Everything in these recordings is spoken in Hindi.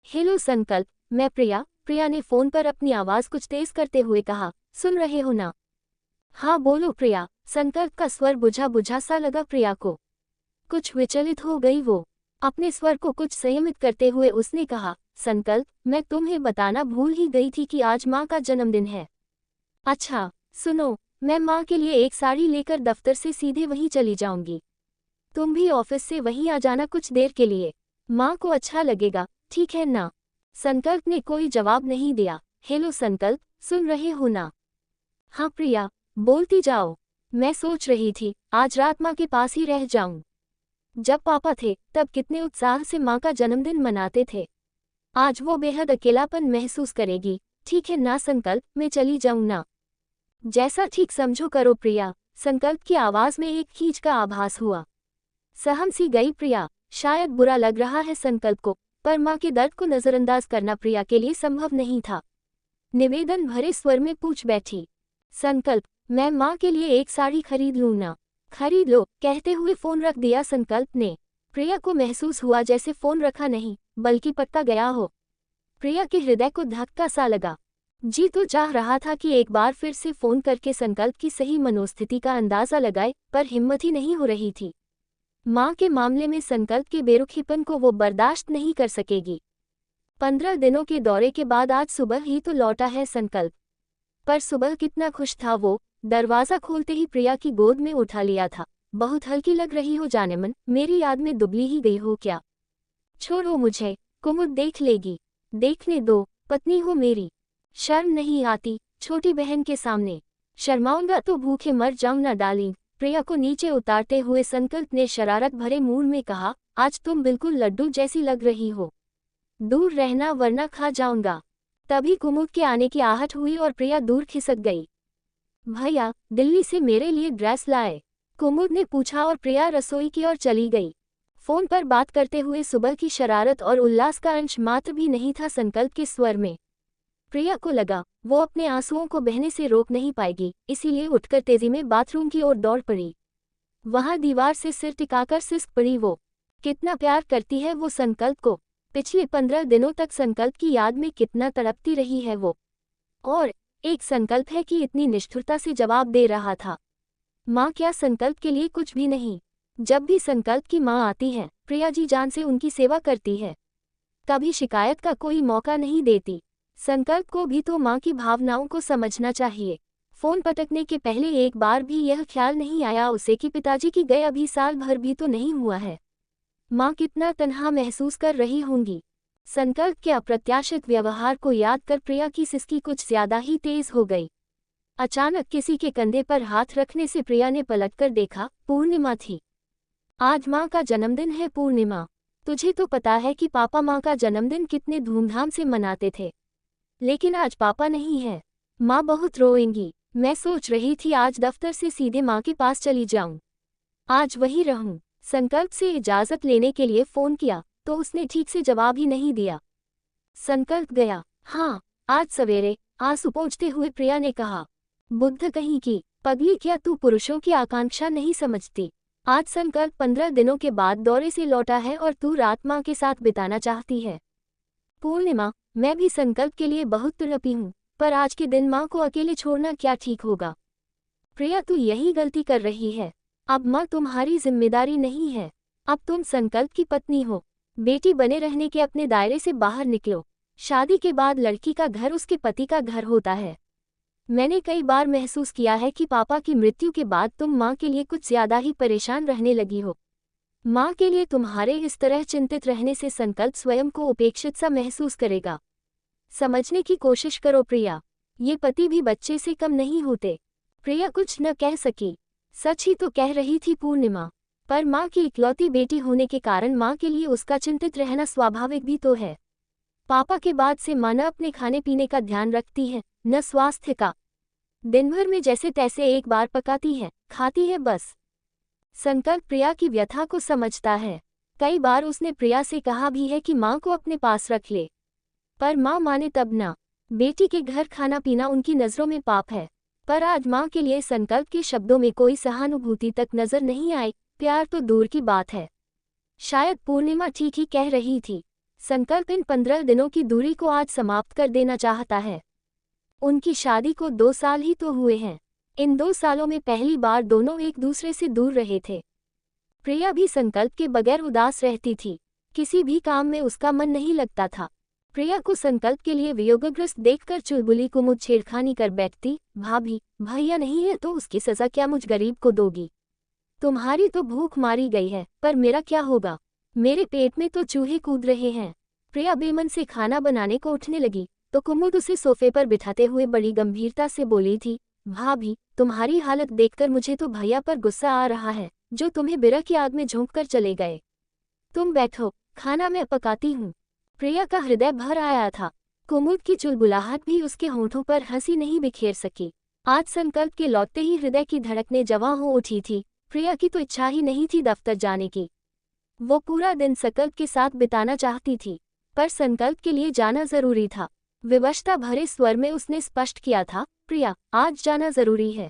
हेलो संकल्प, मैं प्रिया। प्रिया ने फोन पर अपनी आवाज कुछ तेज करते हुए कहा। सुन रहे हो ना? हाँ बोलो प्रिया। संकल्प का स्वर बुझा बुझा सा लगा प्रिया को। कुछ विचलित हो गई वो। अपने स्वर को कुछ संयमित करते हुए उसने कहा, संकल्प, मैं तुम्हें बताना भूल ही गई थी कि आज माँ का जन्मदिन है। अच्छा, सुनो, मैं माँ के लिए एक साड़ी लेकर दफ्तर से सीधे वहीं चली जाऊंगी। तुम भी ऑफिस से वहीं आ जाना कुछ देर के लिए। माँ को अच्छा लगेगा, ठीक है ना? संकल्प ने कोई जवाब नहीं दिया। हेलो संकल्प, सुन रहे हो ना? हाँ प्रिया, बोलती जाओ। मैं सोच रही थी आज रात माँ के पास ही रह जाऊं। जब पापा थे तब कितने उत्साह से माँ का जन्मदिन मनाते थे। आज वो बेहद अकेलापन महसूस करेगी। ठीक है ना संकल्प, मैं चली जाऊं ना? जैसा ठीक समझो करो प्रिया। संकल्प की आवाज में एक खींच का आभास हुआ। सहम सी गई प्रिया। शायद बुरा लग रहा है संकल्प को, पर माँ के दर्द को नजरअंदाज करना प्रिया के लिए संभव नहीं था। निवेदन भरे स्वर में पूछ बैठी, संकल्प, मैं माँ के लिए एक साड़ी खरीद लूँ ना? खरीद लो, कहते हुए फोन रख दिया संकल्प ने। प्रिया को महसूस हुआ जैसे फोन रखा नहीं बल्कि पटका गया हो। प्रिया के हृदय को धक्का सा लगा। जी तो चाह रहा था कि एक बार फिर से फोन करके संकल्प की सही मनोस्थिति का अंदाजा लगाए, पर हिम्मत ही नहीं हो रही थी। माँ के मामले में संकल्प के बेरुखीपन को वो बर्दाश्त नहीं कर सकेगी। 15 दिनों के दौरे के बाद आज सुबह ही तो लौटा है संकल्प। पर सुबह कितना खुश था वो। दरवाज़ा खोलते ही प्रिया की गोद में उठा लिया था। बहुत हल्की लग रही हो जानेमन, मेरी याद में दुबली ही गई हो क्या? छोड़ो मुझे, कुमुद देख लेगी। देखने दो, पत्नी हो मेरी। शर्म नहीं आती छोटी बहन के सामने? शर्माऊंगा तो भूखे मर जाऊं ना डार्लिंग। प्रिया को नीचे उतारते हुए संकल्प ने शरारत भरे मूड में कहा, आज तुम बिल्कुल लड्डू जैसी लग रही हो। दूर रहना वरना खा जाऊंगा। तभी कुमुद के आने की आहट हुई और प्रिया दूर खिसक गई। भैया, दिल्ली से मेरे लिए ड्रेस लाए? कुमुद ने पूछा और प्रिया रसोई की ओर चली गई। फोन पर बात करते हुए सुबह की शरारत और उल्लास का अंश मात्र भी नहीं था संकल्प के स्वर में। प्रिया को लगा वो अपने आंसुओं को बहने से रोक नहीं पाएगी, इसीलिए उठकर तेजी में बाथरूम की ओर दौड़ पड़ी। वहां दीवार से सिर टिकाकर सिसक पड़ी वो। कितना प्यार करती है वो संकल्प को। पिछले 15 दिनों तक संकल्प की याद में कितना तड़पती रही है वो। और एक संकल्प है कि इतनी निष्ठुरता से जवाब दे रहा था। माँ क्या संकल्प के लिए कुछ भी नहीं। जब भी संकल्प की माँ आती है, प्रिया जी जान से उनकी सेवा करती है। कभी शिकायत का कोई मौका नहीं देती। संकल्प को भी तो माँ की भावनाओं को समझना चाहिए। फोन पटकने के पहले एक बार भी यह ख्याल नहीं आया उसे कि पिताजी की गए अभी साल भर भी तो नहीं हुआ है। माँ कितना तन्हा महसूस कर रही होंगी। संकल्प के अप्रत्याशित व्यवहार को याद कर प्रिया की सिसकी कुछ ज्यादा ही तेज हो गई। अचानक किसी के कंधे पर हाथ रखने से प्रिया ने पलटकर देखा। पूर्णिमा थी। आज माँ का जन्मदिन है पूर्णिमा। तुझे तो पता है कि पापा माँ का जन्मदिन कितने धूमधाम से मनाते थे। लेकिन आज पापा नहीं है। माँ बहुत रोएंगी। मैं सोच रही थी आज दफ्तर से सीधे माँ के पास चली जाऊं। आज वहीं रहूं। संकल्प से इजाजत लेने के लिए फोन किया तो उसने ठीक से जवाब ही नहीं दिया। संकल्प गया। हाँ, आज सवेरे, आंसू पोंछते हुए प्रिया ने कहा। बुद्ध कहीं की पगली, क्या तू पुरुषों की आकांक्षा नहीं समझती? आज संकल्प 15 दिनों के बाद दौरे से लौटा है और तू रात माँ के साथ बिताना चाहती है। पूर्णिमा, मैं भी संकल्प के लिए बहुत तड़पी हूँ, पर आज के दिन माँ को अकेले छोड़ना क्या ठीक होगा? प्रिया, तू यही गलती कर रही है। अब माँ तुम्हारी जिम्मेदारी नहीं है। अब तुम संकल्प की पत्नी हो। बेटी बने रहने के अपने दायरे से बाहर निकलो। शादी के बाद लड़की का घर उसके पति का घर होता है। मैंने कई बार महसूस किया है कि पापा की मृत्यु के बाद तुम माँ के लिए कुछ ज्यादा ही परेशान रहने लगी हो। माँ के लिए तुम्हारे इस तरह चिंतित रहने से संकल्प स्वयं को उपेक्षित सा महसूस करेगा। समझने की कोशिश करो प्रिया, ये पति भी बच्चे से कम नहीं होते। प्रिया कुछ न कह सकी। सच ही तो कह रही थी पूर्णिमा, पर माँ की इकलौती बेटी होने के कारण माँ के लिए उसका चिंतित रहना स्वाभाविक भी तो है। पापा के बाद से माँ न अपने खाने पीने का ध्यान रखती है, न स्वास्थ्य का। दिन भर में जैसे तैसे एक बार पकाती है, खाती है बस। संकल्प प्रिया की व्यथा को समझता है। कई बार उसने प्रिया से कहा भी है कि माँ को अपने पास रख ले, पर माँ माने तब ना। बेटी के घर खाना पीना उनकी नज़रों में पाप है। पर आज माँ के लिए संकल्प के शब्दों में कोई सहानुभूति तक नजर नहीं आई। प्यार तो दूर की बात है। शायद पूर्णिमा ठीक ही कह रही थी। संकल्प इन 15 दिनों की दूरी को आज समाप्त कर देना चाहता है। उनकी शादी को 2 साल ही तो हुए हैं। इन 2 सालों में पहली बार दोनों एक दूसरे से दूर रहे थे। प्रिया भी संकल्प के बगैर उदास रहती थी। किसी भी काम में उसका मन नहीं लगता था। प्रिया को संकल्प के लिए वियोगग्रस्त देखकर चुलबुली कुमुद छेड़खानी कर बैठती। भाभी, भैया नहीं है तो उसकी सजा क्या मुझ गरीब को दोगी? तुम्हारी तो भूख मारी गई है, पर मेरा क्या होगा? मेरे पेट में तो चूहे कूद रहे हैं। प्रिया बेमन से खाना बनाने को उठने लगी तो कुमुद उसे सोफे पर बिठाते हुए बड़ी गंभीरता से बोली थी, भाभी, तुम्हारी हालत देखकर मुझे तो भैया पर गुस्सा आ रहा है, जो तुम्हें बिरह की आग में झोंक कर चले गए। तुम बैठो, खाना मैं पकाती हूँ। प्रिया का हृदय भर आया था। कुमुद की चुलबुलाहट भी उसके होंठों पर हंसी नहीं बिखेर सकी। आज संकल्प के लौटते ही हृदय की धड़कनें जवां हो उठी थी। प्रिया की तो इच्छा ही नहीं थी दफ्तर जाने की। वो पूरा दिन संकल्प के साथ बिताना चाहती थी, पर संकल्प के लिए जाना जरूरी था। विवशता भरे स्वर में उसने स्पष्ट किया था, प्रिया, आज जाना जरूरी है।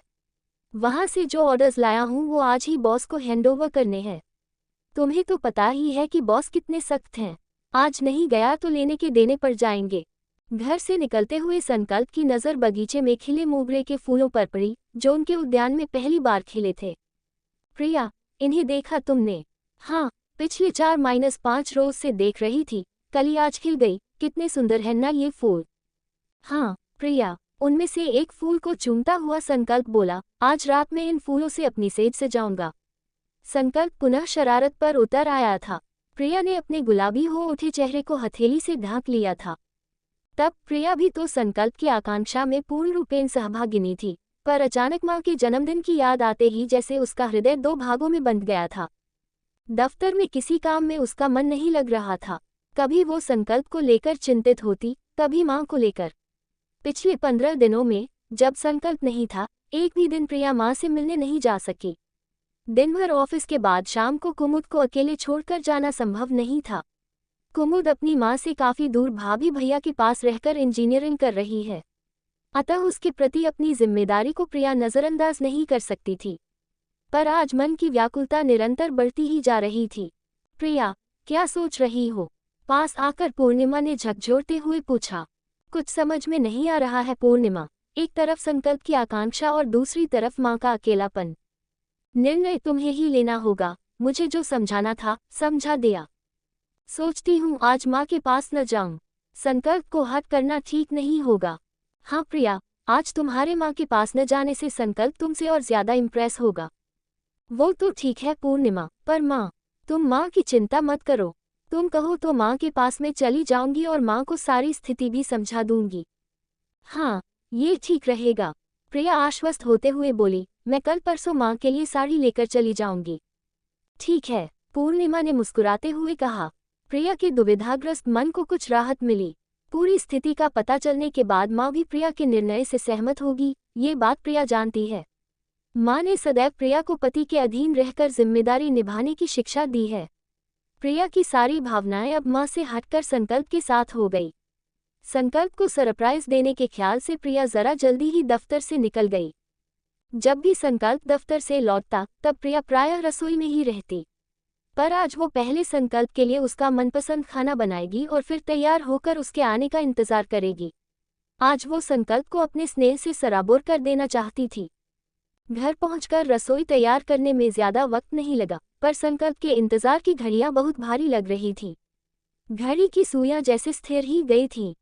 वहां से जो ऑर्डर्स लाया हूं वो आज ही बॉस को हैंडओवर करने हैं। तुम्हें तो पता ही है कि बॉस कितने सख्त हैं। आज नहीं गया तो लेने के देने पड़ जाएंगे। घर से निकलते हुए संकल्प की नज़र बगीचे में खिले मोगरे के फूलों पर पड़ी, जो उनके उद्यान में पहली बार खिले थे। प्रिया, इन्हें देखा तुमने? हाँ, पिछले 4-5 रोज से देख रही थी, कल आज खिल गई। कितने सुंदर है ना ये फूल? हाँ प्रिया, उनमें से एक फूल को चूमता हुआ संकल्प बोला, आज रात में इन फूलों से अपनी सेज सजाऊंगा। संकल्प पुनः शरारत पर उतर आया था। प्रिया ने अपने गुलाबी हो उठे चेहरे को हथेली से ढांक लिया था। तब प्रिया भी तो संकल्प की आकांक्षा में पूर्ण रूपेण सहभागिनी थी, पर अचानक मां के जन्मदिन की याद आते ही जैसे उसका हृदय 2 भागों में बंट गया था। दफ्तर में किसी काम में उसका मन नहीं लग रहा था। कभी वो संकल्प को लेकर चिंतित होती, कभी मां को लेकर। पिछले 15 दिनों में, जब संकल्प नहीं था, एक भी दिन प्रिया मां से मिलने नहीं जा सकी। दिन भर ऑफिस के बाद शाम को कुमुद को अकेले छोड़कर जाना संभव नहीं था। कुमुद अपनी मां से काफी दूर भाभी भैया के पास रहकर इंजीनियरिंग कर रही है, अतः उसके प्रति अपनी जिम्मेदारी को प्रिया नजरअंदाज नहीं कर सकती थी। पर आज मन की व्याकुलता निरंतर बढ़ती ही जा रही थी। प्रिया, क्या सोच रही हो? पास आकर पूर्णिमा ने झकझोरते हुए पूछा। कुछ समझ में नहीं आ रहा है पूर्णिमा। एक तरफ संकल्प की आकांक्षा और दूसरी तरफ मां का अकेलापन। निर्णय तुम्हें ही लेना होगा। मुझे जो समझाना था समझा दिया। सोचती हूँ आज माँ के पास न जाऊं। संकल्प को हट करना ठीक नहीं होगा। हाँ प्रिया, आज तुम्हारे माँ के पास न जाने से संकल्प तुमसे और ज्यादा इम्प्रेस होगा। वो तो ठीक है पूर्णिमा, पर माँ, तुम माँ की चिंता मत करो। तुम कहो तो माँ के पास में चली जाऊंगी और माँ को सारी स्थिति भी समझा दूंगी। हाँ, ये ठीक रहेगा, प्रिया आश्वस्त होते हुए बोली। मैं कल परसों माँ के लिए साड़ी लेकर चली जाऊंगी। ठीक है, पूर्णिमा ने मुस्कुराते हुए कहा। प्रिया के दुविधाग्रस्त मन को कुछ राहत मिली। पूरी स्थिति का पता चलने के बाद माँ भी प्रिया के निर्णय से सहमत होगी, ये बात प्रिया जानती है। माँ ने सदैव प्रिया को पति के अधीन रहकर जिम्मेदारी निभाने की शिक्षा दी है। प्रिया की सारी भावनाएं अब माँ से हटकर संकल्प के साथ हो गई। संकल्प को सरप्राइज देने के ख्याल से प्रिया जरा जल्दी ही दफ्तर से निकल गई। जब भी संकल्प दफ्तर से लौटता तब प्रिया प्रायः रसोई में ही रहती, पर आज वो पहले संकल्प के लिए उसका मनपसंद खाना बनाएगी और फिर तैयार होकर उसके आने का इंतजार करेगी। आज वो संकल्प को अपने स्नेह से सराबोर कर देना चाहती थी। घर पहुंचकर रसोई तैयार करने में ज्यादा वक्त नहीं लगा, पर संकल्प के इंतजार की घड़ियां बहुत भारी लग रही थीं। घड़ी की सुइयां जैसे स्थिर ही गई थीं।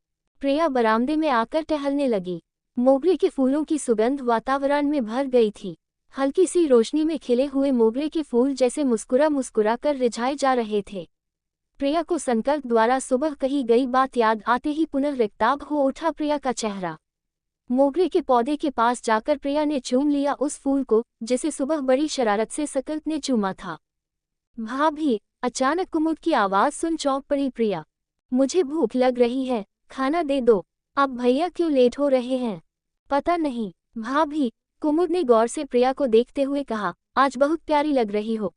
प्रिया बरामदे में आकर टहलने लगी। मोगरे के फूलों की सुगंध वातावरण में भर गई थी। हल्की सी रोशनी में खिले हुए मोगरे के फूल जैसे मुस्कुरा मुस्कुरा कर रिझाए जा रहे थे। प्रिया को संकल्प द्वारा सुबह कही गई बात याद आते ही पुनः रिक्ताब हो उठा प्रिया का चेहरा। मोगरे के पौधे के पास जाकर प्रिया ने चूम लिया उस फूल को, जिसे सुबह बड़ी शरारत से संकल्प ने चूमा था। भाभी, अचानक कुमुद की आवाज सुन चौंक पड़ी प्रिया। मुझे भूख लग रही है, खाना दे दो। अब भैया क्यों लेट हो रहे हैं? पता नहीं भाभी, कुमुद ने गौर से प्रिया को देखते हुए कहा। आज बहुत प्यारी लग रही हो।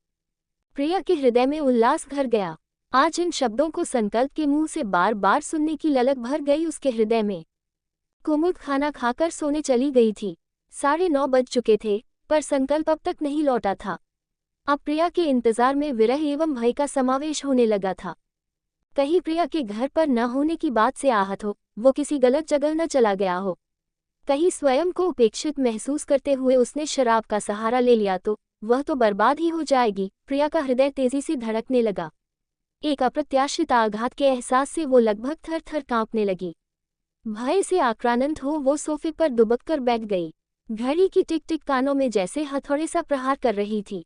प्रिया के हृदय में उल्लास भर गया। आज इन शब्दों को संकल्प के मुंह से बार बार सुनने की ललक भर गई उसके हृदय में। कुमुद खाना खाकर सोने चली गई थी। 9:30 बज चुके थे, पर संकल्प अब तक नहीं लौटा था। अब प्रिया के इंतजार में विरह एवं भय का समावेश होने लगा था। कहीं प्रिया के घर पर न होने की बात से आहत हो, वो किसी गलत जगह न चला गया हो। कहीं स्वयं को उपेक्षित महसूस करते हुए उसने शराब का सहारा ले लिया तो वह तो बर्बाद ही हो जाएगी। प्रिया का हृदय तेजी से धड़कने लगा। एक अप्रत्याशित आघात के एहसास से वो लगभग थर थर कांपने लगी। भय से आक्रांत हो वो सोफे पर दुबक कर बैठ गई। घड़ी की टिक टिक कानों में जैसे हथौड़े सा प्रहार कर रही थी।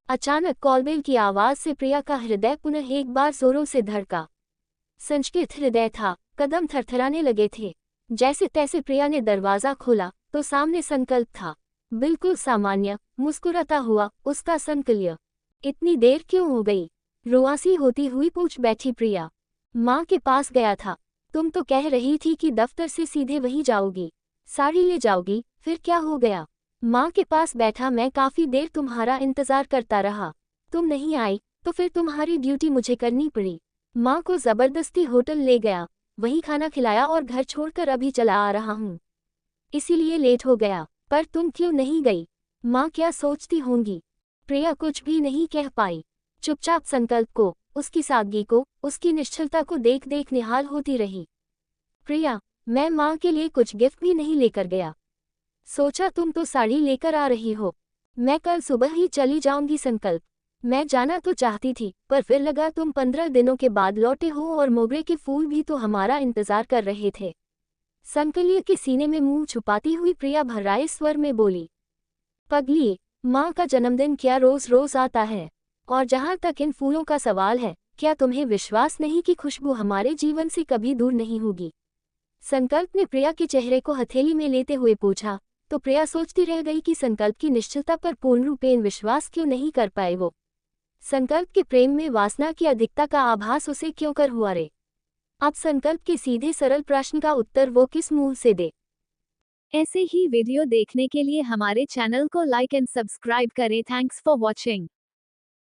अचानक कॉलबेल की आवाज से प्रिया का हृदय पुनः एक बार जोरों से धड़का। संचकित हृदय था, कदम थरथराने लगे थे। जैसे तैसे प्रिया ने दरवाजा खोला तो सामने संकल्प था, बिल्कुल सामान्य, मुस्कुराता हुआ, उसका संकल्य। इतनी देर क्यों हो गई? रुआसी होती हुई पूछ बैठी प्रिया। माँ के पास गया था। तुम तो कह रही थी कि दफ्तर से सीधे वहीं जाओगी, साड़ी ले जाओगी, फिर क्या हो गया? माँ के पास बैठा मैं काफी देर तुम्हारा इंतजार करता रहा। तुम नहीं आई तो फिर तुम्हारी ड्यूटी मुझे करनी पड़ी। माँ को जबरदस्ती होटल ले गया, वहीं खाना खिलाया और घर छोड़कर अभी चला आ रहा हूँ। इसीलिए लेट हो गया। पर तुम क्यों नहीं गई? माँ क्या सोचती होंगी? प्रिया कुछ भी नहीं कह पाई। चुपचाप संकल्प को, उसकी सादगी को, उसकी निश्चलता को देख देख निहाल होती रही। प्रिया, मैं माँ के लिए कुछ गिफ्ट भी नहीं लेकर गया। सोचा तुम तो साड़ी लेकर आ रही हो। मैं कल सुबह ही चली जाऊंगी संकल्प। मैं जाना तो चाहती थी, पर फिर लगा तुम 15 दिनों के बाद लौटे हो और मोगरे के फूल भी तो हमारा इंतजार कर रहे थे। संकल्य के सीने में मुंह छुपाती हुई प्रिया भर्राए स्वर में बोली। पगली, माँ का जन्मदिन क्या रोज रोज आता है? और जहाँ तक इन फूलों का सवाल है, क्या तुम्हें विश्वास नहीं कि खुशबू हमारे जीवन से कभी दूर नहीं होगी? संकल्प ने प्रिया के चेहरे को हथेली में लेते हुए पूछा। तो प्रिया सोचती रह गई कि संकल्प की निश्चलता पर पूर्ण रूपेण विश्वास क्यों नहीं कर पाए वो। संकल्प के प्रेम में वासना की अधिकता का आभास उसे क्यों कर हुआ रे? अब संकल्प के सीधे सरल प्रश्न का उत्तर वो किस मुंह से दे? ऐसे ही वीडियो देखने के लिए हमारे चैनल को लाइक एंड सब्सक्राइब करें। Thanks for watching.